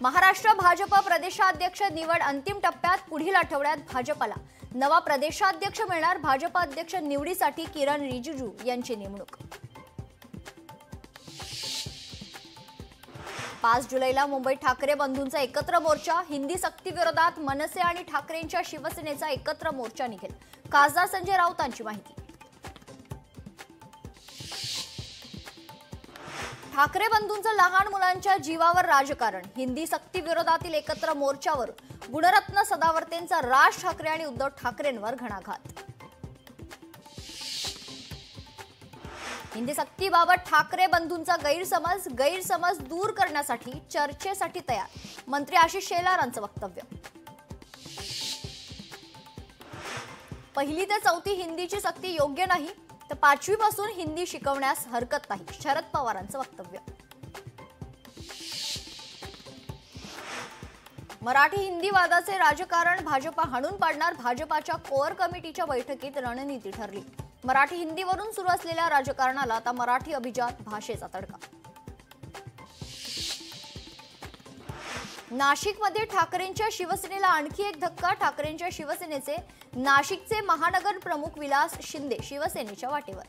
महाराष्ट्र भाजप प्रदेशाध्यक्ष निवड अंतिम टप्प्यात पुढील आठवड्यात भाजपला नवा प्रदेशाध्यक्ष मिळणार। भाजप अध्यक्ष निवडीसाठी किरण रिजिजू यांची नेमणूक। 5 जुलैला मुंबईत ठाकरे बंधूंचा एकत्र मोर्चा। हिंदी सक्ती विरोधात मनसे आणि ठाकरेंच्या शिवसेनेचा एकत्र मोर्चा निघेल। खासदार संजय राऊतांची माहिती। ठाकरे बंधूंचं लहान मुलांच्या जीवावर राजकारण। हिंदी सक्ती विरोधातील एकत्र मोर्चावर गुणरत्न सदावर्तेंचा राज ठाकरे आणि उद्धव ठाकरेंवर घणाघात। हिंदी सक्तीबाबत ठाकरे बंधूंचा गैरसमज दूर करण्यासाठी चर्चेसाठी तयार। मंत्री आशिष शेलारांचं वक्तव्य। 1ली ते 4थी हिंदीची सक्ती योग्य नाही, तर 5वी पासून हिंदी शिकवण्यास हरकत नाही, शरद पवारांचं वक्तव्य। मराठी हिंदी वादाचे राजकारण भाजपा हाणून पाडणार। भाजपाच्या कोअर कमिटीच्या बैठकीत रणनीती ठरली। मराठी हिंदीवरून सुरू असलेल्या राजकारणाला आता मराठी अभिजात भाषेचा तडका। नाशिकमध्ये ठाकरेंच्या शिवसेनेला आणखी एक धक्का। ठाकरेंच्या शिवसेनेचे नाशिकचे महानगर प्रमुख विलास शिंदे शिवसेनेच्या वाटेवर।